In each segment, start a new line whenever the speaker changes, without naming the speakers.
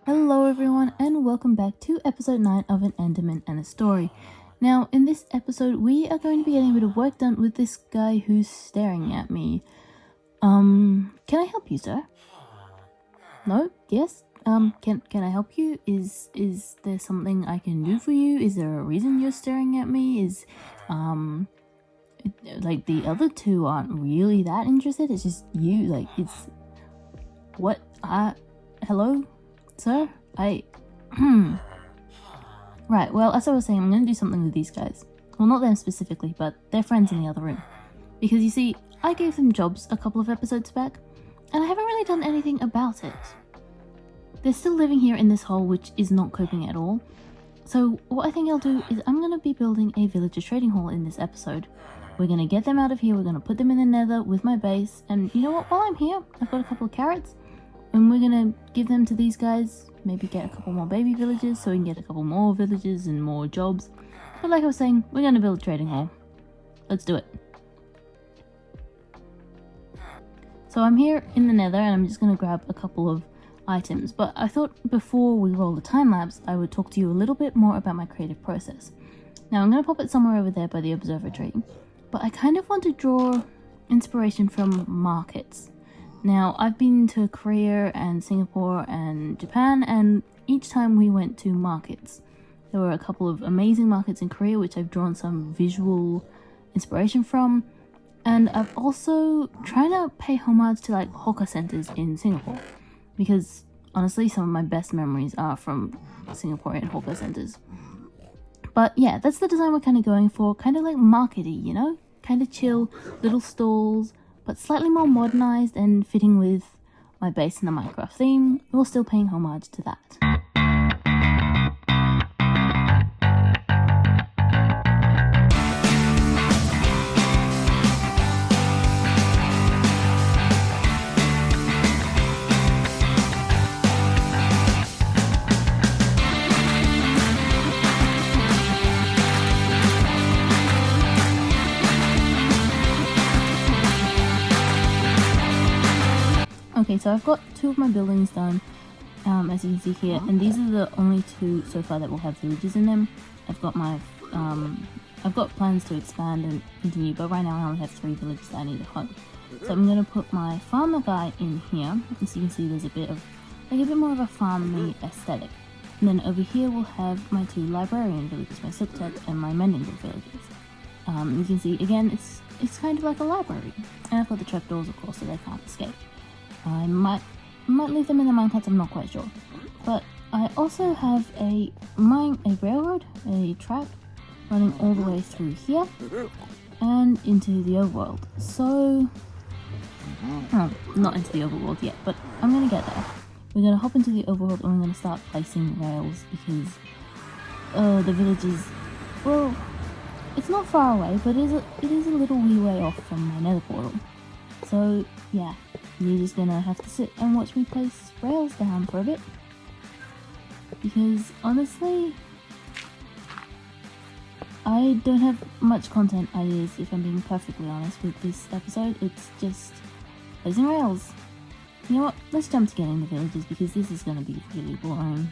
Hello everyone and welcome back to episode 9 of An Enderman and a Story. Now in this episode we are going to be getting a bit of work done with this guy who's staring at me. Can I help you, sir? No? Yes? Can I help you? Is there something I can do for you? Is there a reason you're staring at me? Like the other two aren't really that interested, it's just you, like it's... What? Hello? Sir? Right, well, as I was saying, I'm going to do something with these guys. Well, not them specifically, but their friends in the other room. Because you see, I gave them jobs a couple of episodes back, and I haven't really done anything about it. They're still living here in this hole, which is not coping at all. So what I think I'll do is I'm going to be building a villager trading hall in this episode. We're going to get them out of here, we're going to put them in the nether with my base, and you know what, while I'm here, I've got a couple of carrots. And we're gonna give them to these guys, maybe get a couple more baby villagers so we can get a couple more villagers and more jobs. But like I was saying, we're gonna build a trading hall. Let's do it. So I'm here in the nether and I'm just gonna grab a couple of items. But I thought before we roll the time lapse, I would talk to you a little bit more about my creative process. Now I'm gonna pop it somewhere over there by the observatory. But I kind of want to draw inspiration from markets. Now, I've been to Korea and Singapore and Japan, and each time we went to markets. There were a couple of amazing markets in Korea, which I've drawn some visual inspiration from. And I've also tried to pay homage to like hawker centers in Singapore. Because honestly, some of my best memories are from Singaporean hawker centers. But yeah, that's the design we're kind of going for. Kind of like markety, you know? Kind of chill, little stalls, but slightly more modernized and fitting with my base in the Minecraft theme, while still paying homage to that. Okay, so I've got two of my buildings done, as you can see here, and these are the only two so far that will have villages in them. I've got plans to expand and continue, but right now I only have 3 villages that I need to hug. So I'm gonna put my farmer guy in here. As you can see, there's a bit more of a farmy aesthetic. And then over here we'll have my 2 librarian villages, my silk touch and my mending villages. You can see again, it's kind of like a library, and I've got the trapdoors, of course, so they can't escape. I might leave them in the minecarts, I'm not quite sure. But I also have a railroad, a track, running all the way through here and into the overworld. So, not into the overworld yet, but I'm gonna get there. We're gonna hop into the overworld and we're gonna start placing rails because the village is, well, it's not far away, but it is a little wee way off from my nether portal. So yeah, you're just gonna have to sit and watch me place rails down for a bit. Because honestly, I don't have much content ideas, if I'm being perfectly honest with this episode. It's just placing rails. You know what, let's jump to getting the villages because this is gonna be really boring.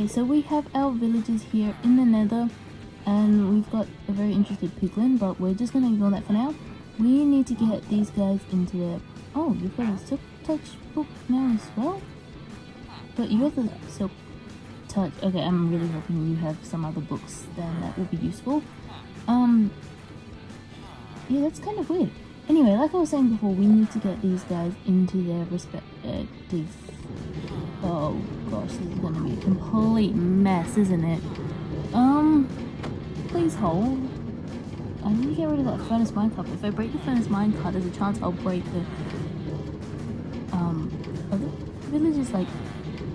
So we have our villagers here in the nether, and we've got a very interested piglin, but we're just going to ignore that for now. We need to get these guys into their... Oh, you've got a silk touch book now as well? But you have the silk touch... Okay, I'm really hoping you have some other books then that will be useful. Yeah, that's kind of weird. Anyway, like I was saying before, we need to get these guys into their respective... Oh gosh, this is gonna be a complete mess, isn't it? Please hold. I need to get rid of that furnace minecart. If I break the furnace minecart, there's a chance I'll break the are the villages like...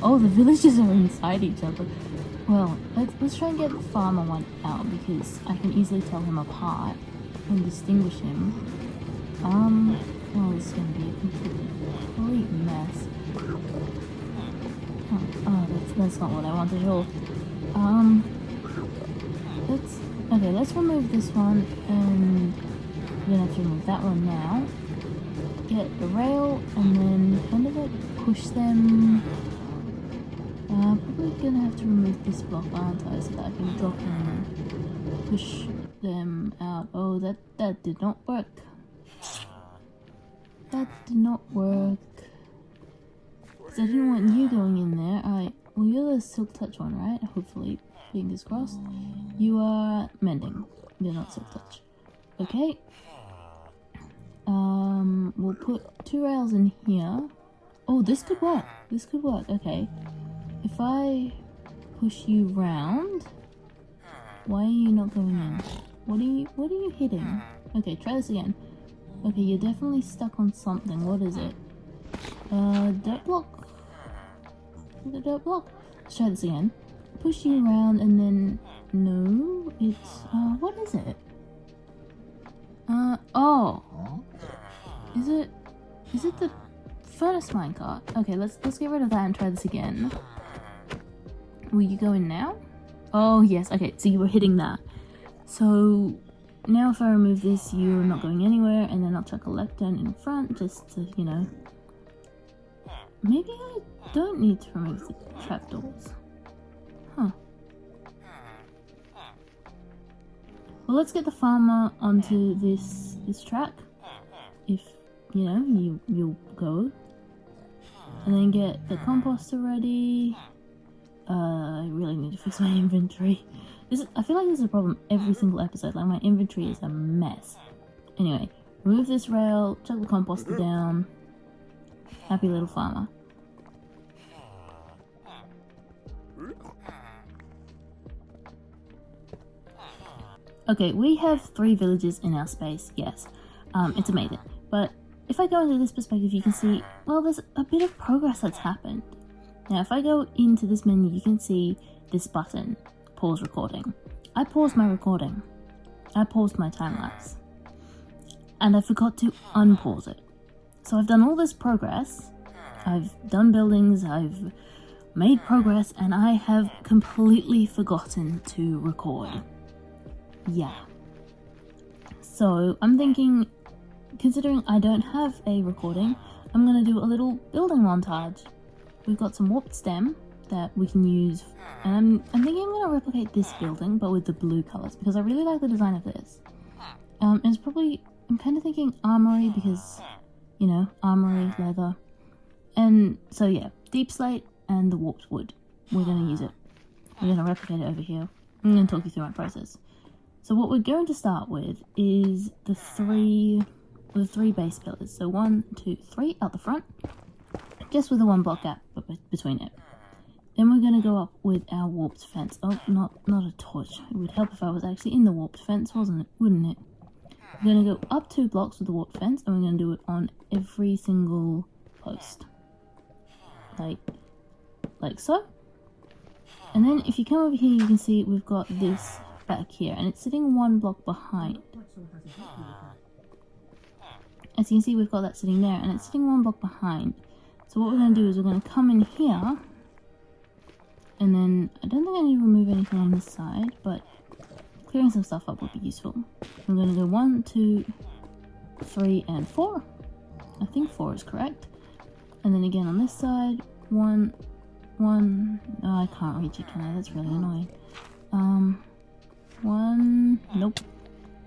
Oh, the villages are inside each other. Well, let's try and get the farmer one out because I can easily tell him apart and distinguish him. Oh, this is going to be a complete mess. Oh, that's not what I wanted at all. Let's remove this one, and we're gonna have to remove that one now. Get the rail, and then kind of like push them. Probably gonna have to remove this block, aren't I, so that I can drop and push them out. Oh, that did not work. That did not work. Because I didn't want you going in there. Alright, well you're the silk touch one, right? Hopefully, fingers crossed. You are mending. You're not silk touch. Okay. We'll put 2 rails in here. Oh, this could work. This could work. Okay. If I push you round, why are you not going in? What are you hitting? Okay, try this again. Okay, you're definitely stuck on something. What is it? Dirt block? The dirt block? Let's try this again. Push you around and then... No, it's... what is it? Oh! Is it the furnace minecart? Okay, let's get rid of that and try this again. Will you go in now? Oh, yes. Okay, so you were hitting that. So... Now if I remove this, you're not going anywhere, and then I'll chuck a lectern in front, just to, you know... Maybe I don't need to remove the trapdoors. Huh. Well, let's get the farmer onto this track. If, you know, you'll go. And then get the composter ready. I really need to fix my inventory. I feel like this is a problem every single episode. Like, my inventory is a mess. Anyway, remove this rail, chuck the composter down. Happy little farmer. Okay, we have 3 villages in our space, yes. It's amazing. But if I go into this perspective, you can see, well, there's a bit of progress that's happened. Now, if I go into this menu, you can see this button. Pause recording. I paused my recording. I paused my time lapse. And I forgot to unpause it. So I've done all this progress. I've done buildings, I've made progress, and I have completely forgotten to record. Yeah. So I'm thinking, considering I don't have a recording, I'm gonna do a little building montage. We've got some warped stem that we can use, and I'm thinking I'm going to replicate this building but with the blue colors because I really like the design of this. It's probably, I'm kind of thinking armory because, you know, armory, leather, and so yeah, deep slate and the warped wood. We're going to use it. We're going to replicate it over here. I'm going to talk you through my process. So what we're going to start with is the three base pillars. So 1, 2, 3 out the front, just with a 1 block gap between it. Then we're going to go up with our warped fence. Oh, not a torch. It would help if I was actually in the warped fence, wouldn't it? We're going to go up 2 blocks with the warped fence, and we're going to do it on every single post. Like so. And then if you come over here, you can see we've got this back here, and it's sitting 1 block behind. As you can see, we've got that sitting there, and it's sitting 1 block behind. So what we're going to do is we're going to come in here, and then I don't think I need to remove anything on this side, but clearing some stuff up would be useful. We're going to go 1, 2, 3, and 4. I think 4 is correct. And then again on this side, 1, 1. Oh, I can't reach it, can I? That's really annoying. 1. Nope.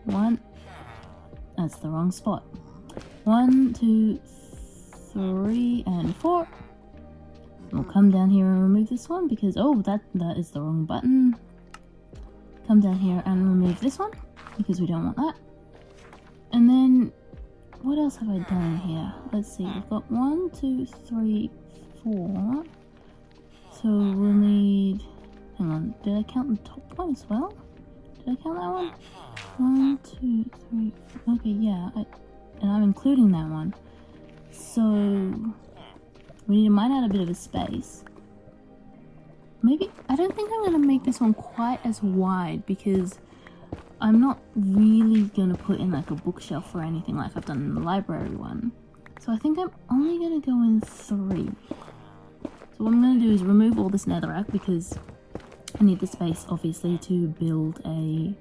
1. That's the wrong spot. 1, 2, 3, and 4. We'll come down here and remove this one because, oh, that is the wrong button. Come down here and remove this one because we don't want that. And then, what else have I done here? Let's see, we've got 1, 2, 3, 4. So we'll need, hang on, did I count the top one as well? Did I count that one? 1, 2, 3, 4. Okay, yeah, and I'm including that one. So We need to mine out a bit of a space. Maybe, I don't think I'm going to make this one quite as wide because I'm not really going to put in like a bookshelf or anything like I've done in the library one. So I think I'm only going to go in 3. So what I'm going to do is remove all this netherrack because I need the space obviously to build a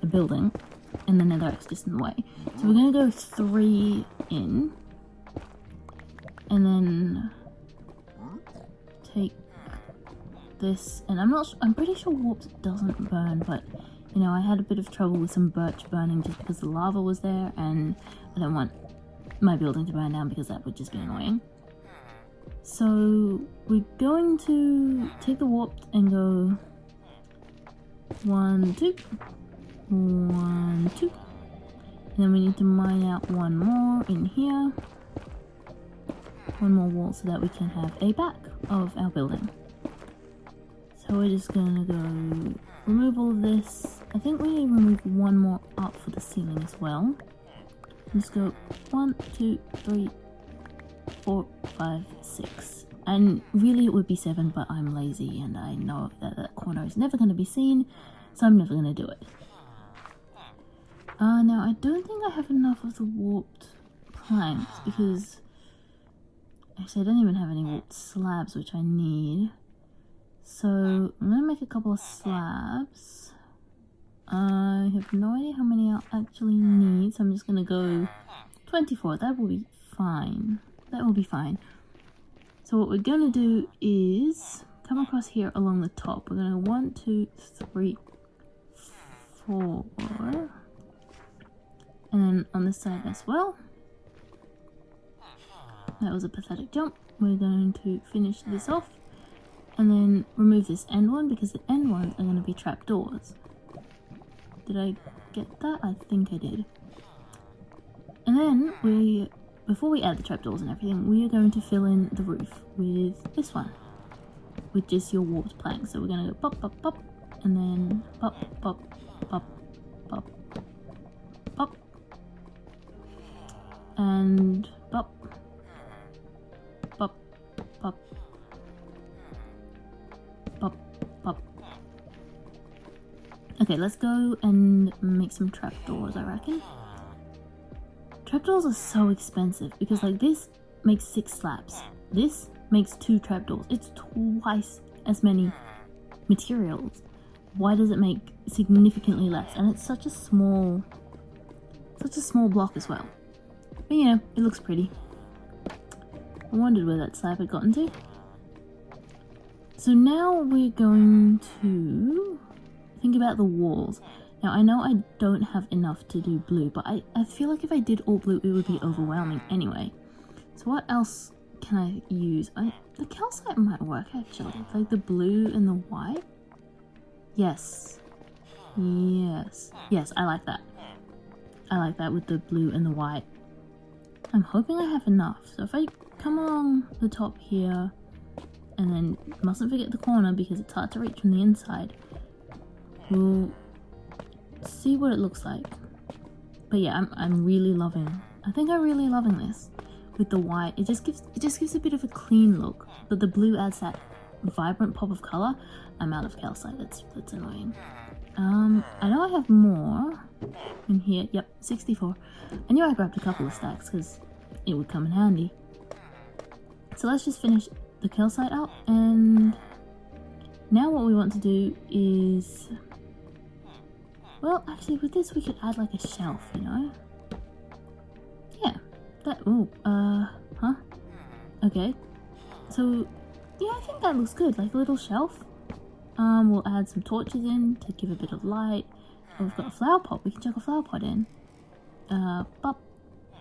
building, and the netherrack's just in the way. So we're going to go 3 in, and then take this, and I'm pretty sure warp doesn't burn, but you know, I had a bit of trouble with some birch burning just because the lava was there, and I don't want my building to burn down because that would just be annoying. So we're going to take the warp and go 1, 2, 1, 2, and then we need to mine out 1 more in here, 1 more wall so that we can have a back of our building. So we're just gonna go remove all of this. I think we need to remove 1 more up for the ceiling as well. Let's go 1, 2, 3, 4, 5, 6. And really it would be 7, but I'm lazy and I know that that corner is never going to be seen, so I'm never going to do it. Now I don't think I have enough of the warped planks because actually I don't even have any warped slabs, which I need. So I'm going to make a couple of slabs. I have no idea how many I'll actually need, so I'm just going to go 24. That will be fine. That will be fine. So what we're going to do is come across here along the top. We're going to 1, 2, 3, 4. And then on this side as well. That was a pathetic jump. We're going to finish this off. And then remove this end one because the end ones are going to be trapdoors. Did I get that? I think I did. And then before we add the trapdoors and everything, we are going to fill in the roof with this one, with just your warped plank. So we're going to go pop, pop, pop, and then pop, pop, pop, pop, pop, and pop, pop, pop, pop, pop. Okay, let's go and make some trapdoors, I reckon. Trapdoors are so expensive because like this makes 6 slabs. This makes 2 trapdoors. It's twice as many materials. Why does it make significantly less? And it's such a small block as well. But you know, it looks pretty. I wondered where that slab had gotten to. So now we're going to think about the walls. Now, I know I don't have enough to do blue, but I feel like if I did all blue, it would be overwhelming anyway. So what else can I use? The calcite might work, actually. Like the blue and the white? Yes. Yes. Yes, I like that. I like that with the blue and the white. I'm hoping I have enough. So if I come along the top here, and then mustn't forget the corner because it's hard to reach from the inside, we'll see what it looks like. But yeah, I'm really loving, I think I'm really loving this with the white. It just gives a bit of a clean look, but the blue adds that vibrant pop of color. I'm out of calcite. That's annoying. I know I have more in here. Yep, 64. I knew I grabbed a couple of stacks because it would come in handy. So let's just finish the calcite up, and now what we want to do is, well, actually with this we could add like a shelf, you know? Yeah, that, huh? Okay, so yeah, I think that looks good, like a little shelf. We'll add some torches in to give a bit of light. Oh, we've got a flower pot, we can chuck a flower pot in. Pop,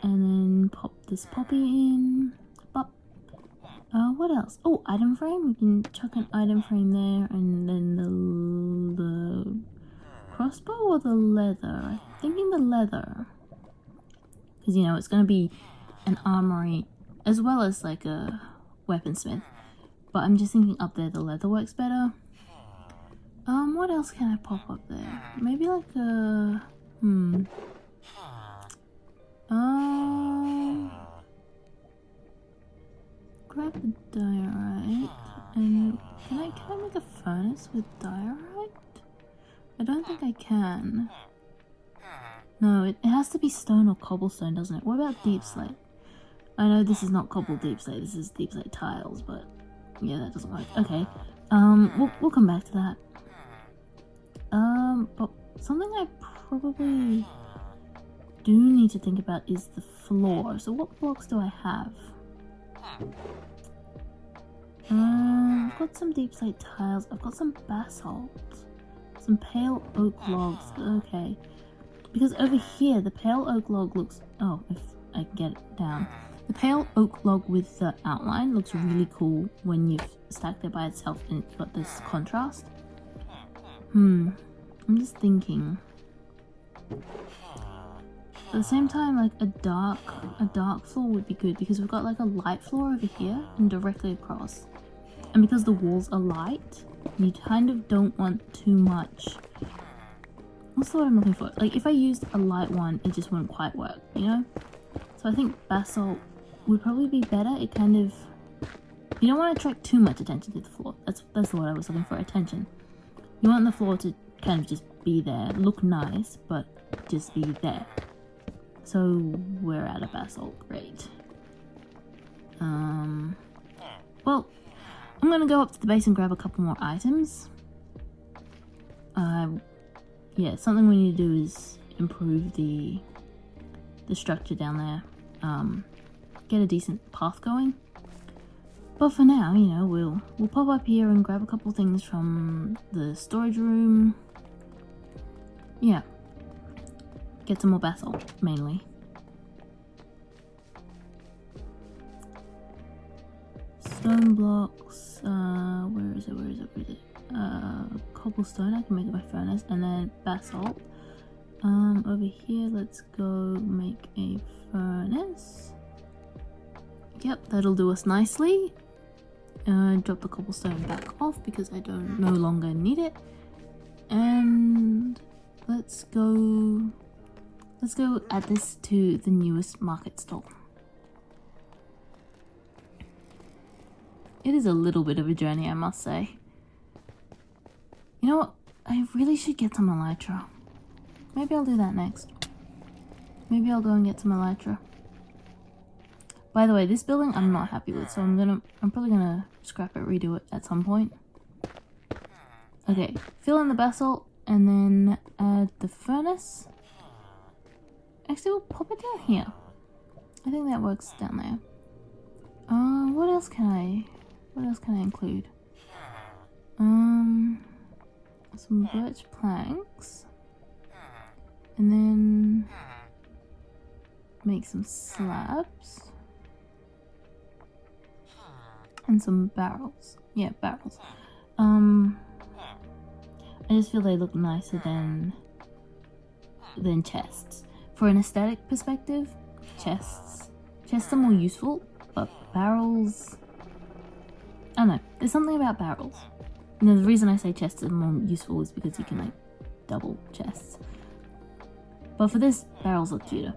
and then pop this poppy in, pop. What else? Oh, item frame, we can chuck an item frame there, and then the crossbow or the leather? I'm thinking the leather. Because, you know, it's going to be an armory as well as like a weaponsmith. But I'm just thinking up there the leather works better. What else can I pop up there? Maybe like a... grab grab the diorite, and can I make a furnace with diorite? I don't think I can. No, it has to be stone or cobblestone, doesn't it? What about deep slate? I know this is not cobble deep slate, this is deep slate tiles, but yeah, that doesn't work. Okay, we'll come back to that. But something I probably do need to think about is the floor. So what blocks do I have? I've got some deep slate tiles, I've got some basalt, some pale oak logs, okay. Because over here, the pale oak log looks, oh, if I can get it down. The pale oak log with the outline looks really cool when you've stacked it by itself and it's got this contrast. I'm just thinking. At the same time, like a dark floor would be good because we've got like a light floor over here and directly across. And because the walls are light, you kind of don't want too much. What's the word I'm looking for? Like if I used a light one, it just wouldn't quite work, you know? So I think basalt would probably be better. It kind of, you don't want to attract too much attention to the floor. That's the word I was looking for, attention. You want the floor to kind of just be there, look nice, but just be there. So we're out of basalt, great. Well, I'm gonna go up to the base and grab a couple more items. Yeah, something we need to do is improve the structure down there. Get a decent path going. But for now, you know, we'll pop up here and grab a couple things from the storage room. Yeah. Get some more basalt, mainly. Stone blocks, where is it? Cobblestone, I can make it my furnace, and then basalt. Over here, let's go make a furnace. Yep, that'll do us nicely. Drop the cobblestone back off because I no longer need it. And let's go add this to the newest market stall. It is a little bit of a journey, I must say. You know what? I really should get some elytra. Maybe I'll do that next. Maybe I'll go and get some elytra. By the way, this building I'm not happy with, so I'm probably gonna scrap it, redo it at some point. Okay, fill in the basalt and then add the furnace. Actually, we'll pop it down here. I think that works down there. What else can I include? Some birch planks. And then make some slabs. And some barrels. Yeah, barrels. I just feel they look nicer than chests. For an aesthetic perspective, chests are more useful, but barrels, I don't know, there's something about barrels. And the reason I say chests are more useful is because you can like double chests. But for this, barrels look cuter.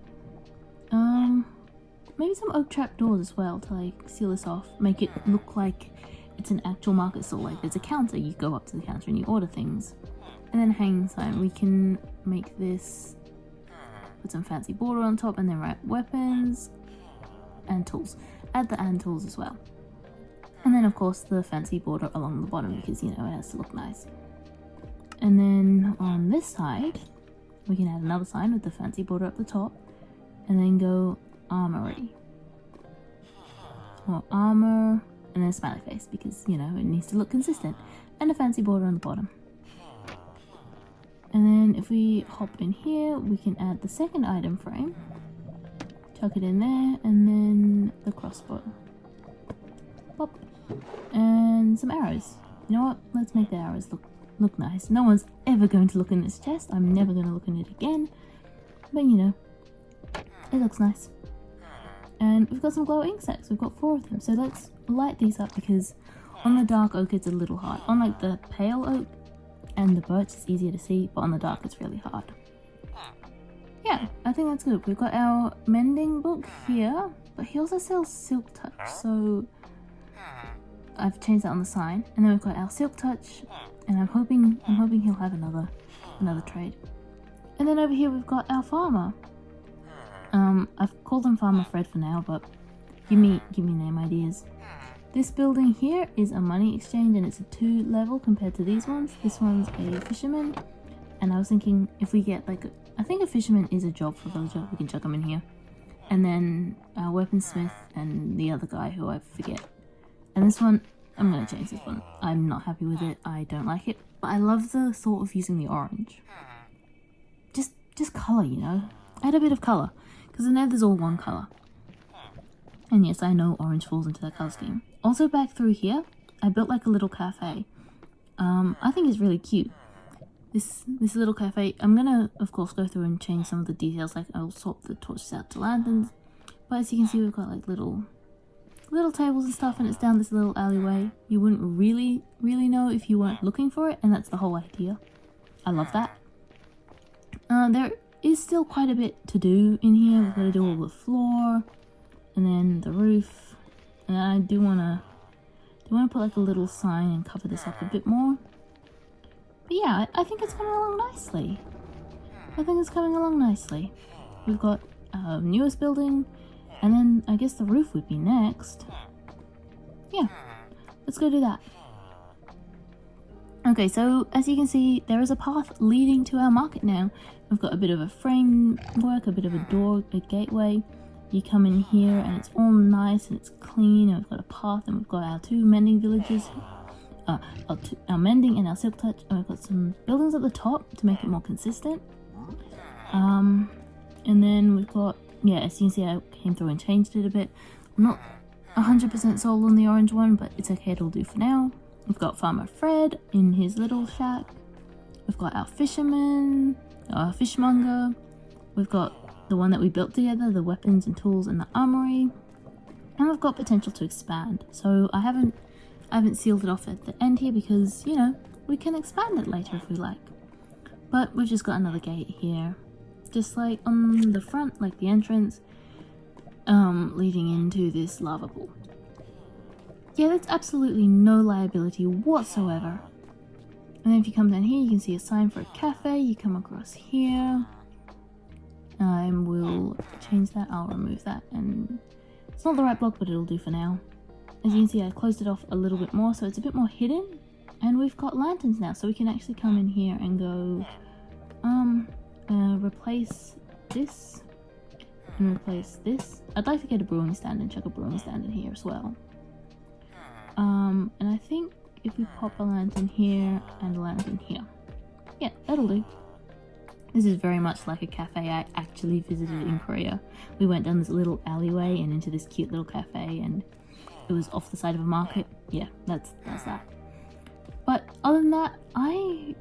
Maybe some oak trap doors as well to like seal this off, make it look like it's an actual market stall. Like there's a counter, you go up to the counter and you order things. And then hanging sign, we can make this, put some fancy border on top and then write weapons and tools. Add the and tools as well. And then of course the fancy border along the bottom because, you know, it has to look nice. And then on this side, we can add another sign with the fancy border up the top and then go armory. Or armor and then a smiley face because, you know, it needs to look consistent. And a fancy border on the bottom. And then if we hop in here, we can add the second item frame. Chuck it in there and then the crossbow. Pop. And some arrows. You know what? Let's make the arrows look nice. No one's ever going to look in this chest. I'm never going to look in it again. But you know, it looks nice. And we've got some glow ink sacks. We've got 4 of them. So let's light these up because on the dark oak it's a little hard. On like the pale oak and the birch it's easier to see, but on the dark it's really hard. Yeah, I think that's good. We've got our mending book here, but he also sells silk touch, so I've changed that on the sign, and then we've got our Silk Touch, and I'm hoping he'll have another trade. And then over here we've got our farmer. I've called him Farmer Fred for now, but give me name ideas. This building here is a money exchange, and it's a 2 level compared to these ones. This one's a fisherman, and I was thinking if we get like I think a fisherman is a job for villager. We can chuck him in here, and then our weaponsmith and the other guy who I forget. And this one, I'm gonna change this one. I'm not happy with it. I don't like it, but I love the thought of using the orange. Just color, you know. Add a bit of color, because the nether's all one color. And yes, I know orange falls into that color scheme. Also back through here, I built like a little cafe. I think it's really cute. This little cafe, I'm gonna of course go through and change some of the details, like I'll swap the torches out to lanterns. But as you can see, we've got like little tables and stuff, and it's down this little alleyway. You wouldn't really know if you weren't looking for it, and that's the whole idea. I love that. There is still quite a bit to do in here. We've got to do all the floor, and then the roof, and I do wanna put like a little sign and cover this up a bit more. But yeah, I think it's coming along nicely. We've got our newest building, and then I guess the roof would be next. Yeah, let's go do that. Okay, so as you can see, there is a path leading to our market now. We've got a bit of a framework, a bit of a door, a gateway. You come in here and it's all nice and it's clean, and we've got a path, and we've got our 2 mending villages. Our mending and our silk touch, and we've got some buildings at the top to make it more consistent. And then we've got, yeah, as you can see, I came through and changed it a bit. I'm not 100% sold on the orange one, but it's okay, it'll do for now. We've got Farmer Fred in his little shack. We've got our fisherman, our fishmonger. We've got the one that we built together, the weapons and tools and the armory. And we've got potential to expand. So I haven't sealed it off at the end here because, you know, we can expand it later if we like. But we've just got another gate here, just like on the front, like the entrance, leading into this lava pool. Yeah, that's absolutely no liability whatsoever. And then if you come down here, you can see a sign for a cafe. You come across here. I will change that. I'll remove that. And it's not the right block, but it'll do for now. As you can see, I closed it off a little bit more, so it's a bit more hidden. And we've got lanterns now, so we can actually come in here and go, replace this and replace this. I'd like to get a brewing stand and chuck a brewing stand in here as well. And I think if we pop a lantern here and a lantern here, yeah, that'll do. This is very much like a cafe I actually visited in Korea. We went down this little alleyway and into this cute little cafe, and it was off the side of a market. Yeah, that's that. But other than that, I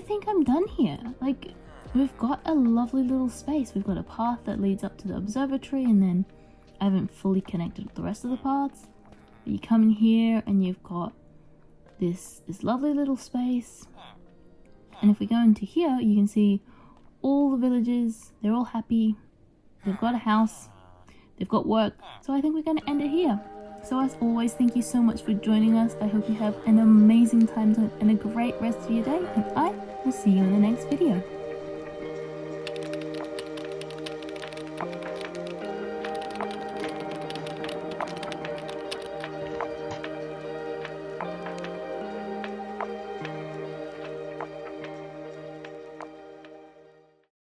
think I'm done here. Like, we've got a lovely little space. We've got a path that leads up to the observatory, and then I haven't fully connected with the rest of the paths. But you come in here and you've got this lovely little space. And if we go into here, you can see all the villagers. They're all happy. They've got a house. They've got work. So I think we're going to end it here. So as always, thank you so much for joining us. I hope you have an amazing time and a great rest of your day. And I will see you in the next video.